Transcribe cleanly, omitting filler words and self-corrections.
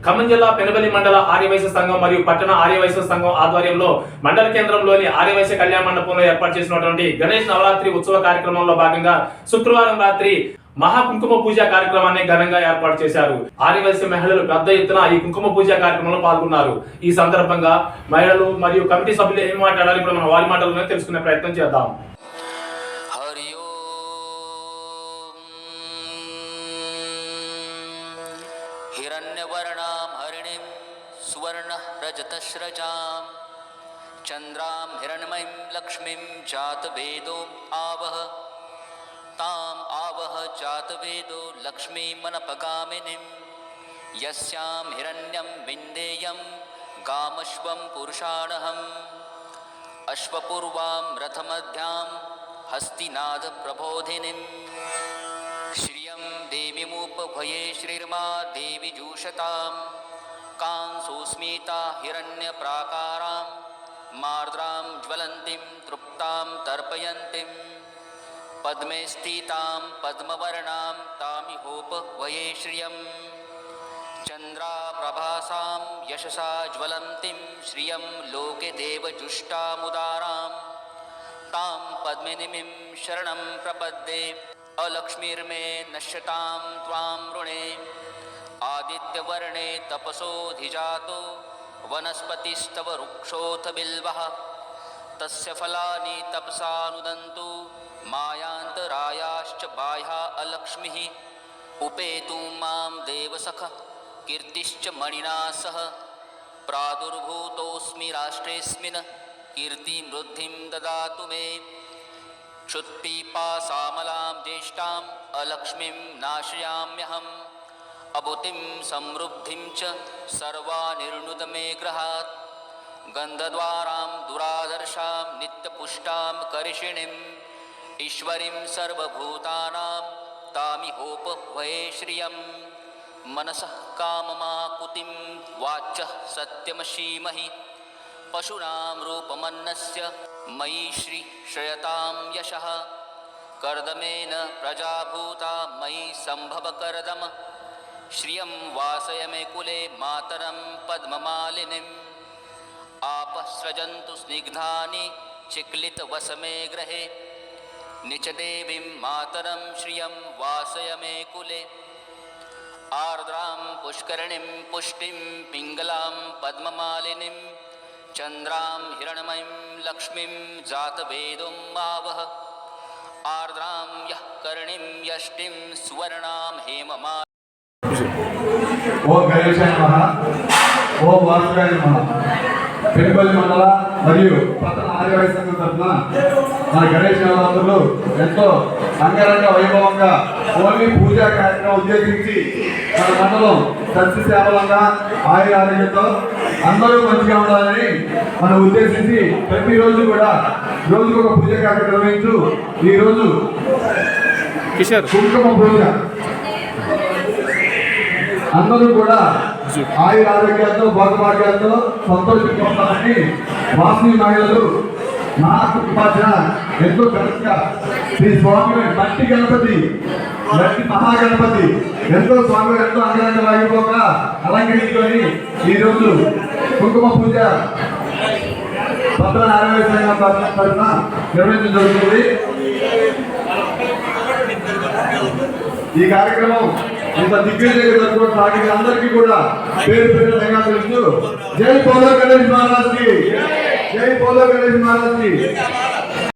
ఖమ్మం జిల్లా పెనుబలి మండల ఆర్యవైశ్య సంఘం మరియు పట్టణ ఆర్యవైశ్య సంఘం ఆధ్వర్యంలో మండల కేంద్రంలోని ఆర్యవైశ్య కళ్యాణ మండపంలో ఏర్పాటు చేసినటువంటి గణేష్ నవరాత్రి ఉత్సవ కార్యక్రమంలో భాగంగా శుక్రవారం రాత్రి మహా కుంకుమ పూజ కార్యక్రమాన్ని ఘనంగా ఏర్పాటు చేశారు. ఆర్యవైశ్య మహిళలు పెద్ద ఎత్తున ఈ కుంకుమ పూజ కార్యక్రమంలో పాల్గొన్నారు. ఈ సందర్భంగా మహిళలు మరియు కమిటీ సభ్యులు ఏం మాట్లాడారు ఇప్పుడు మనం వారి మాటలను తెలుసుకునే ప్రయత్నం చేద్దాం. हिरण्यवर्णां हरिणीं सुवर्णरजतस्रजां चन्द्रां हिरण्मयीं लक्ष्मीं जातवेदो आवह ताम् आवह जातवेदो लक्ष्मीमनपगामिनीं यस्यां हिरण्यं विन्देयं गामश्वं पुरुषाणहम् अश्वपूर्वां रथमध्यां हस्तिनादप्रबोधिनीं श्रियं देवीमुपभये श्रीर्मा देवी जूषतां कांसुस्मिता हिरण्यप्राकारां मार्द्रां ज्वलन्तीं तृप्तां तर्पयन्तीं पद्मे स्थितां पद्मवर्णां तामिहोपभये श्रियं चन्द्राप्रभासां यशसा ज्वलन्तीं श्रियं लोके देवजुष्टामुदारां तां पद्मिनीं शरणं प्रपद्ये अलक्ष्मीर्मे नश्यतां त्वां ऋणे आदित्यवर्णे तपसोऽधिजातो वनस्पतिस्तव वृक्षोऽथ बिल्वः तस्य फलानि तपसानुदन्तु मायान्तरायाश्च बाह्या अलक्ष्मीः उपेतु मां देवसख कीर्तिश्च मणिना सह प्रादुर्भूतोऽस्मि राष्ट्रेऽस्मिन् कीर्तिमृद्धिं ददातु मे क्षुत्पिपासामलां ज्येष्ठाम् अलक्ष्मीं नाशयाम्यहम् अभूतिं समृद्धिं च सर्वानिर्णुद मे गृहात् गन्धद्वारां दुरादर्शां नित्यपुष्टां करिषिणीम् ईश्वरीं सर्वभूतानां तामिहोपभये श्रियं मनसः काममाकुतिं वाचः सत्यमशीमहि पशूनां रूपमन्नस्य मयि श्री श्रयतां यशः कर्दमेन प्रजाभूता मयि सम्भव कर्दम श्रियं वासय मे कुले मातरं पद्ममालिनीम् आपस्रजन्तु स्निग्धानि चिक्लितवसमे गृहे निचदेवीं मातरं श्रियं वासय मे कुले आर्द्रां पुष्करणीं पुष्टिं पिङ्गलां पद्ममालिनीं चन्द्रां हिरण्मयीं लक्ष्मीं जातवेदों आवह आर्द्रां यः कर्णीं यष्टिं सुवर्णां हेममा ఓం గణేశాయ నమః ఓం వాసుదేవాయ నమః. పెనుబలి మండల మరియు పట్టణ ఆర్యవైశ్య సంఘం తరఫున మన గణేష్ నవరాత్రులు ఎంతో అంగరంగ వైభవంగా ఓన్లీ పూజా కార్యక్రమం ఉద్దేశించి మన మండలం సస్యశ్యామలంగా ఆయుర ఆరోగ్యంతో అందరూ మంచిగా ఉండాలని మనం ఉద్దేశించి ప్రతిరోజు కూడా రోజుకు ఒక పూజా కార్యక్రమం నిర్వహించు ఈరోజు కుంకుమ పూజ అందరూ కూడా ఆయుర ఆరోగ్యాలతో భోగభాగ్యాలతో సంతోషంగా ఉండాలని వాసవి మహిళలు నాకు ఉపాధ్యాయ ఎంతో ఘనంగా శ్రీ స్వామి మట్టి గణపతి మట్టి మహాగణపతి ఎంతో స్వామి ఎంతో అంగరంగ వైభవంగా అలంకరించుకొని ఈరోజు కుంకుమ పూజ పట్టణ ఆర్యవైశ్య సంఘం తరఫున నిర్వహించడం జరుగుతుంది. ఈ కార్యక్రమం ఇంత దిగ్విజయంగా సాగిన అందరికీ కూడా పేరు పేరు ధన్యవాదాలు తెలుసు. జై పోలో గణేష్ మహారాజ్ కి, జై పోలో గణేష్ మహారాజ్ కి.